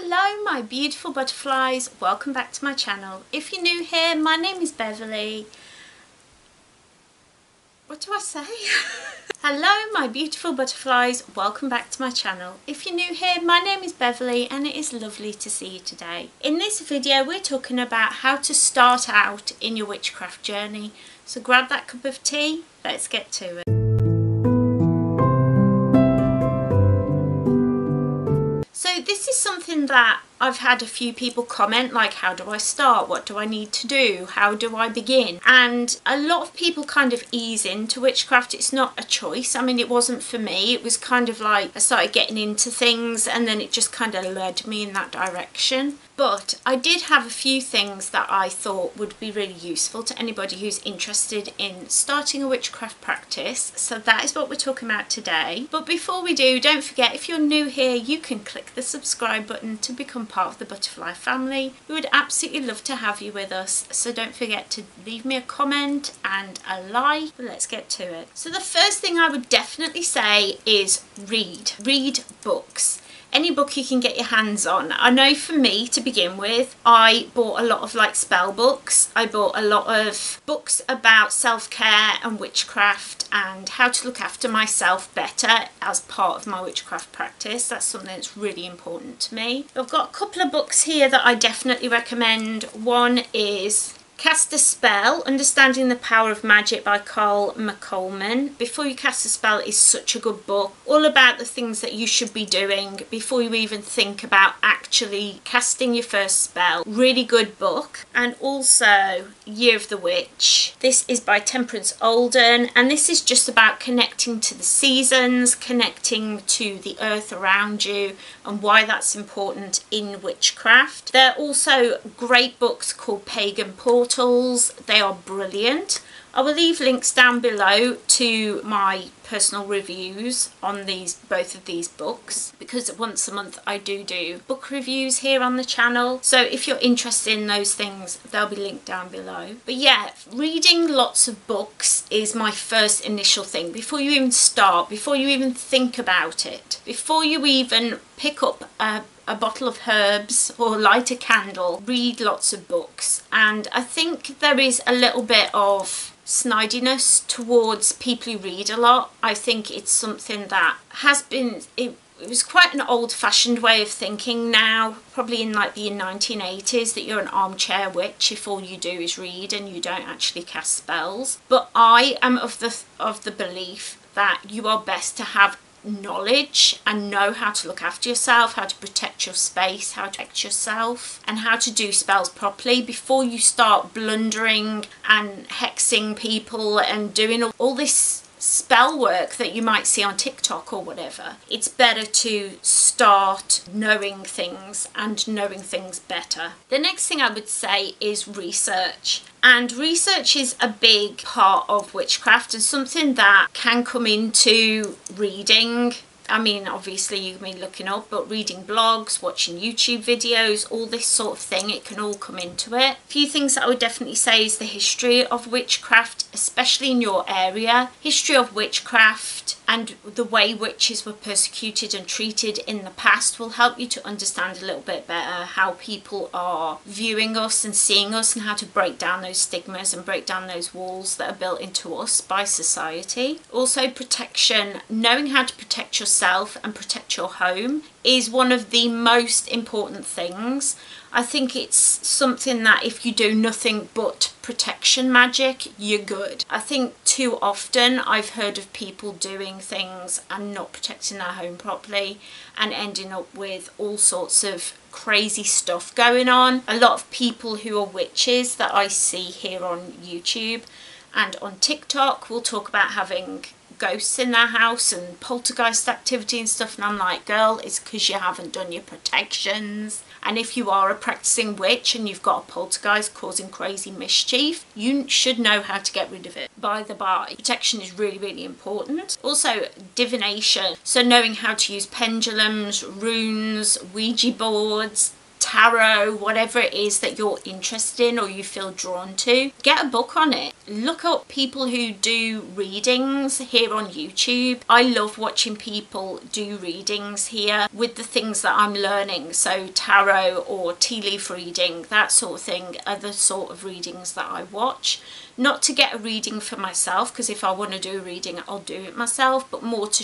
Hello my beautiful butterflies, welcome back to my channel. If you're new here, my name is Beverley. What do I say? Hello my beautiful butterflies, welcome back to my channel. If you're new here, my name is Beverley and it is lovely to see you today. In this video we're talking about how to start out in your witchcraft journey. So grab that cup of tea, let's get to it. So this is something that I've had a few people comment, like, how do I start? What do I need to do? How do I begin? And a lot of people kind of ease into witchcraft. It's not a choice. I mean, it wasn't for me. It was kind of like I started getting into things and then it just kind of led me in that direction. But I did have a few things that I thought would be really useful to anybody who's interested in starting a witchcraft practice. So that is what we're talking about today. But before we do, don't forget, if you're new here, you can click the subscribe button to become part of the butterfly family. We would absolutely love to have you with us. So don't forget to leave me a comment and a like. But let's get to it. So the first thing I would definitely say is read. Read books. Any book you can get your hands on. I know for me, to begin with, I bought a lot of like spell books. I bought a lot of books about self-care and witchcraft and how to look after myself better as part of my witchcraft practice. That's something that's really important to me. I've got a couple of books here that I definitely recommend. One is Cast a Spell, Understanding the Power of Magic by Carl McColman. Before You Cast a Spell is such a good book, all about the things that you should be doing before you even think about actually casting your first spell. Really good book. And also Year of the Witch. This is by Temperance Alden, and this is just about connecting to the seasons, connecting to the earth around you, and why that's important in witchcraft. There are also great books called Pagan Portals. They are brilliant. I will leave links down below to my personal reviews on both of these books, because once a month I do book reviews here on the channel. So if you're interested in those things, they'll be linked down below. But yeah, reading lots of books is my first initial thing. Before you even start, before you even think about it, before you even pick up a bottle of herbs or light a candle, read lots of books. And I think there is a little bit of snidiness towards people who read a lot. I think it's something that has been, it was quite an old-fashioned way of thinking now, probably in like the 1980s, that you're an armchair witch if all you do is read and you don't actually cast spells. But I am of the belief that you are best to have knowledge and know how to look after yourself, how to protect your space, how to protect yourself, and how to do spells properly before you start blundering and hexing people and doing all this spell work that you might see on TikTok or whatever. It's better to start knowing things and knowing things better. The next thing I would say is research. And research is a big part of witchcraft and something that can come into reading. I mean, obviously you can be looking up, but reading blogs, watching YouTube videos, all this sort of thing, it can all come into it. A few things that I would definitely say is the history of witchcraft, especially in your area. History of witchcraft and the way witches were persecuted and treated in the past will help you to understand a little bit better how people are viewing us and seeing us, and how to break down those stigmas and break down those walls that are built into us by society. Also protection, knowing how to protect yourself and protect your home is one of the most important things. I think it's something that if you do nothing but protection magic, you're good. I think too often I've heard of people doing things and not protecting their home properly and ending up with all sorts of crazy stuff going on. A lot of people who are witches that I see here on YouTube and on TikTok will talk about having ghosts in their house and poltergeist activity and stuff, and I'm like, girl, it's because you haven't done your protections. And if you are a practicing witch and you've got a poltergeist causing crazy mischief, you should know how to get rid of it. By the by, protection is really, really important. Also, divination, so knowing how to use pendulums, runes, Ouija boards, tarot, whatever it is that you're interested in or you feel drawn to, get a book on it. Look up people who do readings here on YouTube. I love watching people do readings here with the things that I'm learning. So tarot or tea leaf reading, that sort of thing, are the sort of readings that I watch. Not to get a reading for myself, because if I want to do a reading I'll do it myself, but more to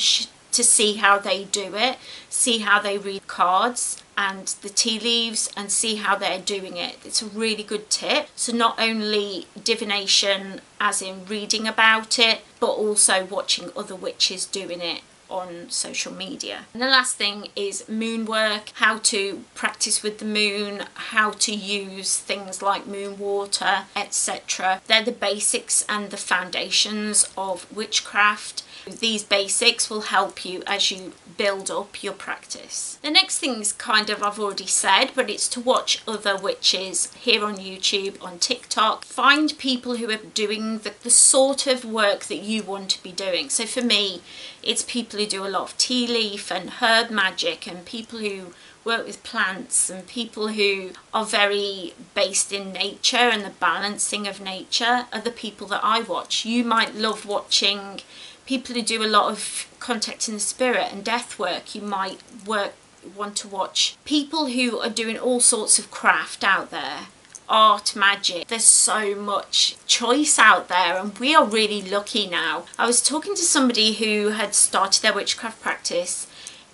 see how they do it, see how they read cards and the tea leaves and see how they're doing it. It's a really good tip. So not only divination as in reading about it, but also watching other witches doing it on social media. And the last thing is moon work, how to practice with the moon, how to use things like moon water, etc. They're the basics and the foundations of witchcraft. These basics will help you as you build up your practice. The next thing is kind of, I've already said, but it's to watch other witches here on YouTube, on TikTok. Find people who are doing the sort of work that you want to be doing. So for me, it's people who do a lot of tea leaf and herb magic, and people who work with plants, and people who are very based in nature and the balancing of nature are the people that I watch. You might love watching people who do a lot of contacting the spirit and death work. You might want to watch people who are doing all sorts of craft out there, art, magic. There's so much choice out there, and we are really lucky now. I was talking to somebody who had started their witchcraft practice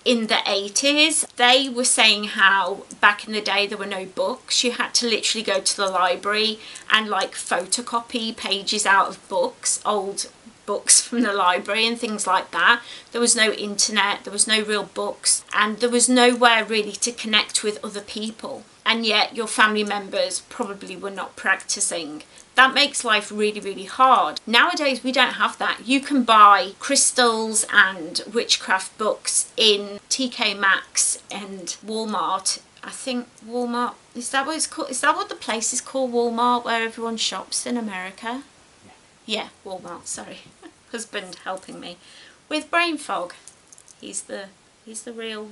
in the 80s. They were saying how back in the day there were no books. You had to literally go to the library and like photocopy pages out of books, old books from the library and things like that. There was no internet, there was no real books, and there was nowhere really to connect with other people, and yet your family members probably were not practicing. That makes life really, really hard. Nowadays we don't have that. You can buy crystals and witchcraft books in TK Maxx and Walmart. I think Walmart, is that what it's called? Is that what the place is called, Walmart, where everyone shops in America? Yeah, Walmart, sorry. Husband helping me with brain fog. He's the real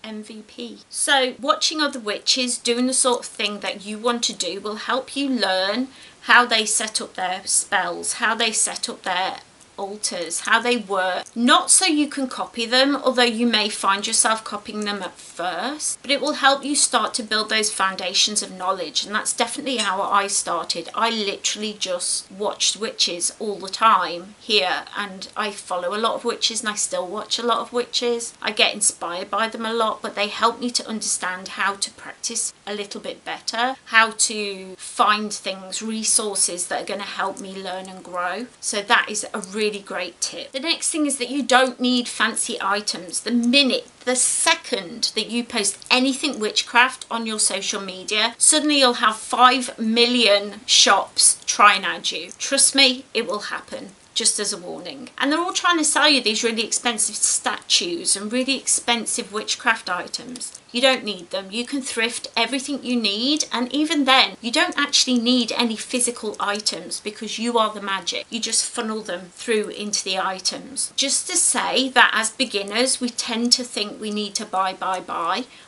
MVP. So watching other witches doing the sort of thing that you want to do will help you learn how they set up their spells, how they set up their altars, how they work. Not so you can copy them, although you may find yourself copying them at first, but it will help you start to build those foundations of knowledge. And that's definitely how I started. I literally just watched witches all the time here, and I follow a lot of witches and I still watch a lot of witches. I get inspired by them a lot, but they help me to understand how to practice a little bit better, how to find things, resources that are going to help me learn and grow. So that is a really great tip. The next thing is that you don't need fancy items. The second that you post anything witchcraft on your social media, suddenly you'll have 5 million shops try and add you. Trust me, it will happen. Just as a warning. And they're all trying to sell you these really expensive statues and really expensive witchcraft items. You don't need them. You can thrift everything you need, and even then you don't actually need any physical items because you are the magic. You just funnel them through into the items. Just to say that as beginners we tend to think we need to buy.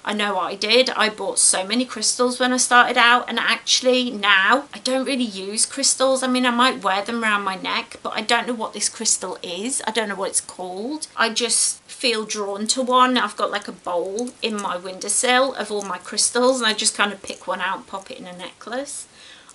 I know I did. I bought so many crystals when I started out, and actually now I don't really use crystals. I mean, I might wear them around my neck, but I don't know what this crystal is. I don't know what it's called. I just feel drawn to one. I've got like a bowl in my windowsill of all my crystals, and I just kind of pick one out and pop it in a necklace.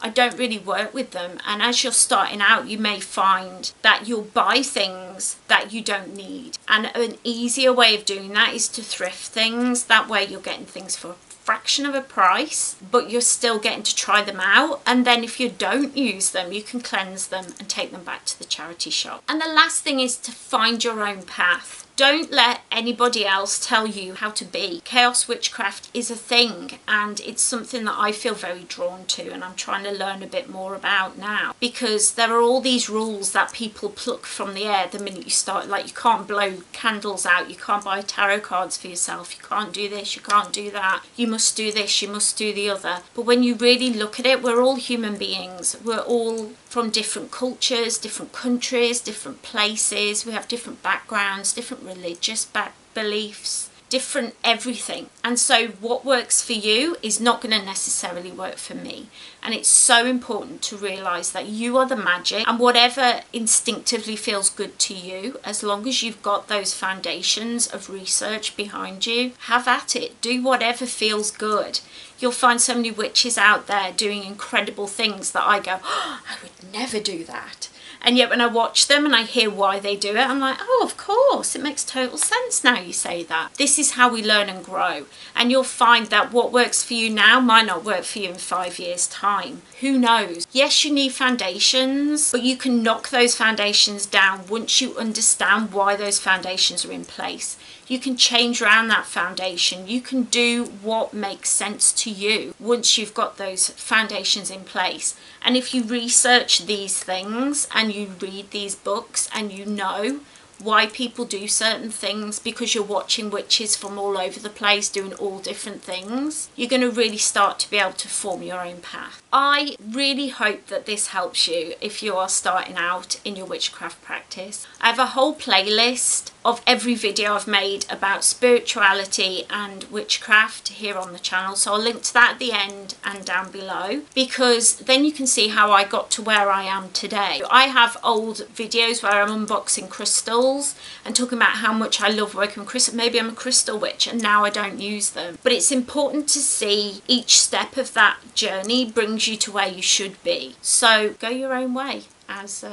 I don't really work with them, and as you're starting out you may find that you'll buy things that you don't need, and an easier way of doing that is to thrift things. That way you're getting things for a fraction of a price, but you're still getting to try them out, and then if you don't use them you can cleanse them and take them back to the charity shop. And the last thing is to find your own path. Don't let anybody else tell you how to be. Chaos witchcraft is a thing, and it's something that I feel very drawn to, and I'm trying to learn a bit more about now, because there are all these rules that people pluck from the air the minute you start. Like, you can't blow candles out, you can't buy tarot cards for yourself, you can't do this, you can't do that, you must do this, you must do the other. But when you really look at it, we're all human beings. We're all from different cultures, different countries, different places. We have different backgrounds, different religious beliefs. different everything. And so what works for you is not going to necessarily work for me. And it's so important to realise that you are the magic, and whatever instinctively feels good to you, as long as you've got those foundations of research behind you, have at it. Do whatever feels good. You'll find so many witches out there doing incredible things that I go, oh, I would never do that. And yet when I watch them and I hear why they do it, I'm like, oh, of course, it makes total sense now you say that. This is how we learn and grow. And you'll find that what works for you now might not work for you in 5 years' time. Who knows? Yes, you need foundations, but you can knock those foundations down once you understand why those foundations are in place. You can change around that foundation. You can do what makes sense to you once you've got those foundations in place. And if you research these things and you read these books and you know why people do certain things because you're watching witches from all over the place doing all different things, you're going to really start to be able to form your own path. I really hope that this helps you if you are starting out in your witchcraft practice. I have a whole playlist of every video I've made about spirituality and witchcraft here on the channel, so I'll link to that at the end and down below, because then you can see how I got to where I am today. I have old videos where I'm unboxing crystals and talking about how much I love working with crystals. Maybe I'm a crystal witch and now I don't use them, but it's important to see each step of that journey brings you to where you should be. So go your own way, as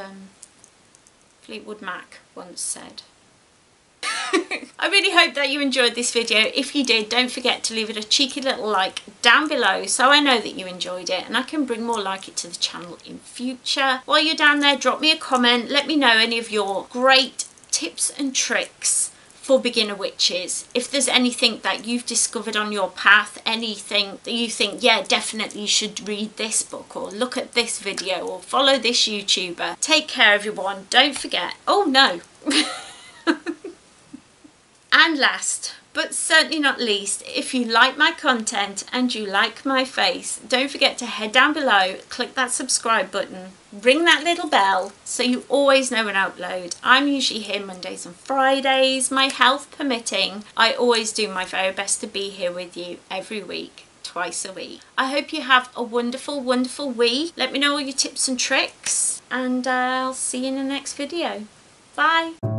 Fleetwood Mac once said. I really hope that you enjoyed this video. If you did, don't forget to leave it a cheeky little like down below so I know that you enjoyed it and I can bring more like it to the channel in future. While you're down there, drop me a comment. Let me know any of your great tips and tricks for beginner witches. If there's anything that you've discovered on your path, anything that you think, yeah, definitely you should read this book or look at this video or follow this YouTuber. Take care, everyone. Don't forget. Oh no. And last, but certainly not least, if you like my content and you like my face, don't forget to head down below, click that subscribe button, ring that little bell so you always know when I upload. I'm usually here Mondays and Fridays, my health permitting. I always do my very best to be here with you every week, twice a week. I hope you have a wonderful, wonderful week. Let me know all your tips and tricks and I'll see you in the next video. Bye.